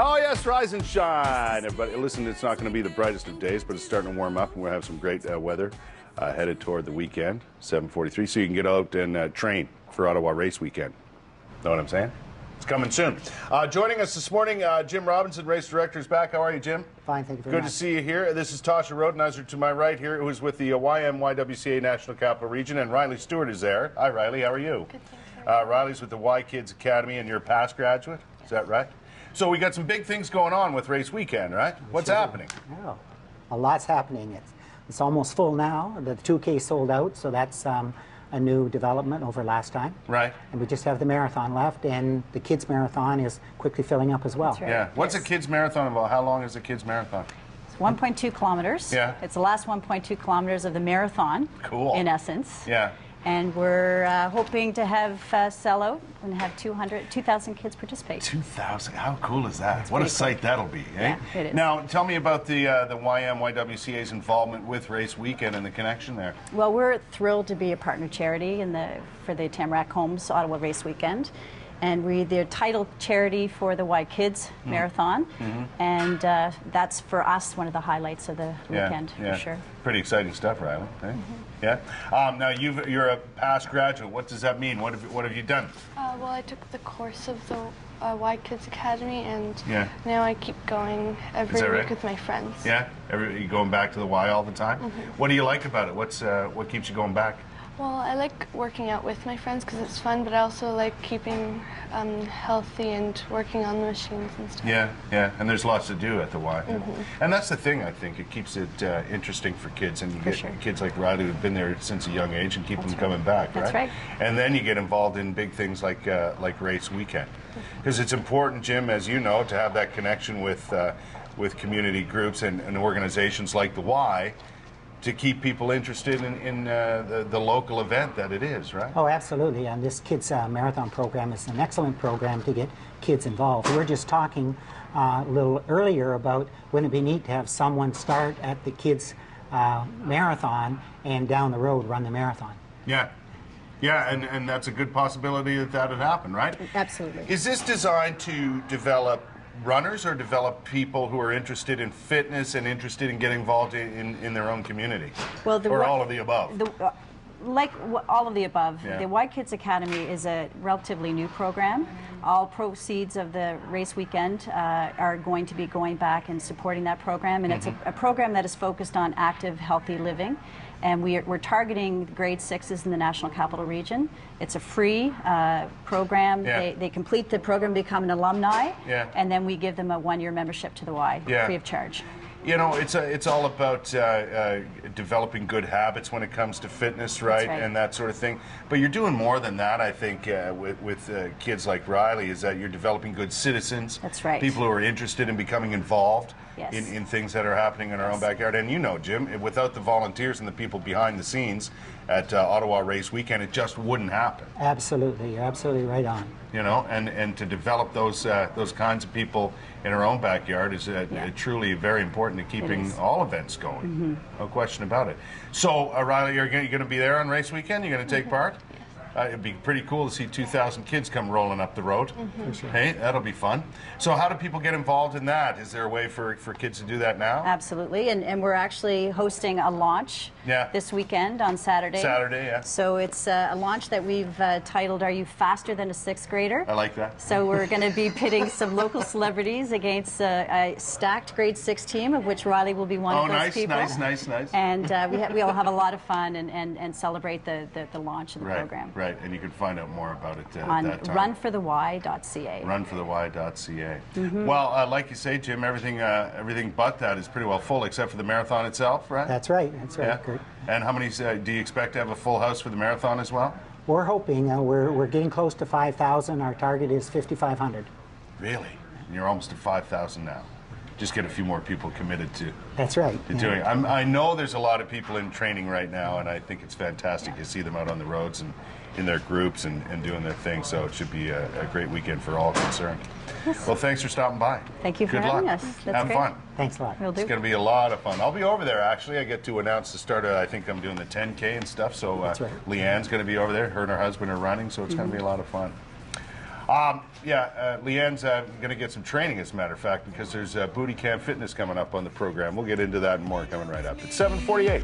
Oh, yes, rise and shine. But listen, it's not going to be the brightest of days, but it's starting to warm up, and we'll have some great weather headed toward the weekend, 7:43, so you can get out and train for Ottawa race weekend. Know what I'm saying? It's coming soon. Joining us this morning, Jim Robinson, race director, is back. How are you, Jim? Fine, thank you very much. Good to see you here. This is Tasha Rodenizer to my right here, who is with the YWCA National Capital Region, and Riley Stewart is there. Hi, Riley. How are you? Good, thanks. Riley's with the Y Kids Academy, and you're a past graduate. Is that right? So we got some big things going on with race weekend, right? What's happening? Oh, a lot's happening. It's almost full now. The 2K sold out, so that's a new development over last time. Right. And we just have the marathon left, and the kids marathon is quickly filling up as well. That's right. Yeah. What's a kids marathon about? How long is a kids marathon? It's 1.2 kilometers. Yeah. It's the last 1.2 kilometers of the marathon. Cool. In essence. Yeah. And we're hoping to have sell out and have 2,000 kids participate. 2,000. How cool is that? That's what a pretty sight cool. that'll be, eh? Yeah, it is. Now, tell me about the YWCA's involvement with race weekend and the connection there. Well, we're thrilled to be a partner charity for the Tamarack Homes Ottawa Race Weekend. And we're the title charity for the Y Kids Marathon. And that's, for us, one of the highlights of the weekend, for sure. Pretty exciting stuff, Riley. Eh? Yeah. Now, you're a past graduate. What does that mean? What have you done? Well, I took the course of the Y Kids Academy, and Yeah. now I keep going every that week right? with my friends. Yeah? You going back to the Y all the time? What do you like about it? What keeps you going back? Well, I like working out with my friends because it's fun, but I also like keeping healthy and working on the machines and stuff. Yeah, yeah, and there's lots to do at the Y. And that's the thing, I think. It keeps it interesting for kids, and you get kids like Riley who've been there since a young age and keep them coming back, right? That's right. And then you get involved in big things like race weekend. Because it's important, Jim, as you know, to have that connection with community groups and organizations like the Y, to keep people interested in the local event that it is, right? Oh, absolutely. And this kids marathon program is an excellent program to get kids involved. We were just talking a little earlier about wouldn't it be neat to have someone start at the kids marathon and down the road run the marathon. Yeah. Yeah, and that's a good possibility that would happen, right? Absolutely. Is this designed to develop runners or develop people who are interested in fitness and interested in getting involved in their own community? Well, or all of the above? All of the above. Yeah. The Y Kids Academy is a relatively new program. All proceeds of the race weekend are going to be going back and supporting that program, and it's a program that is focused on active, healthy living. And we're targeting grade 6s in the National Capital Region. It's a free program. Yeah. They complete the program, become an alumni, Yeah. and then we give them a one-year membership to the Y, free of charge. You know, it's all about developing good habits when it comes to fitness, right? Right. And that sort of thing. But you're doing more than that, I think, with kids like Riley, is that you're developing good citizens. That's right. People who are interested in becoming involved Yes. in things that are happening in our own backyard. And you know, Jim, without the volunteers and the people behind the scenes at Ottawa Race Weekend, it just wouldn't happen. Absolutely. You're absolutely right on. You know, and to develop those kinds of people in our own backyard is truly very important to keeping all events going. No question about it. So, Riley, you're going to be there on race weekend? You're going to take part? It'd be pretty cool to see 2,000 kids come rolling up the road. Hey, that'll be fun. So how do people get involved in that? Is there a way for kids to do that now? Absolutely, and we're actually hosting a launch this weekend on Saturday. Saturday, yeah. So it's a launch that we've titled, Are You Faster Than a Sixth Grader? I like that. So we're going to be pitting some local celebrities against a stacked grade 6 team, of which Riley will be one of those people. Nice. And we'll have a lot of fun and celebrate the launch of the program. Right, and you can find out more about it on at that time. runforthey.ca. Runforthey.ca. Well, like you say, Jim, everything but that is pretty well full, except for the marathon itself, right? That's right. That's right, Yeah. Kurt. And how many do you expect to have a full house for the marathon as well? We're hoping. We're getting close to 5,000. Our target is 5,500. Really? And you're almost at 5,000 now. Just get a few more people committed to. That's right. Doing it. I know there's a lot of people in training right now, and I think it's fantastic to see them out on the roads and in their groups and doing their thing. So it should be a great weekend for all concerned. Well, thanks for stopping by. Thank you for Good having luck. us. That's Have great. fun. Thanks a lot. Will do. It's going to be a lot of fun. I'll be over there, actually. I get to announce the start of, I think I'm doing the 10K and stuff. So That's right. Leanne's going to be over there. Her and her husband are running, so it's going to be a lot of fun. Leanne's going to get some training, as a matter of fact, because there's Booty Camp Fitness coming up on the program. We'll get into that and more coming right up. It's 7:48.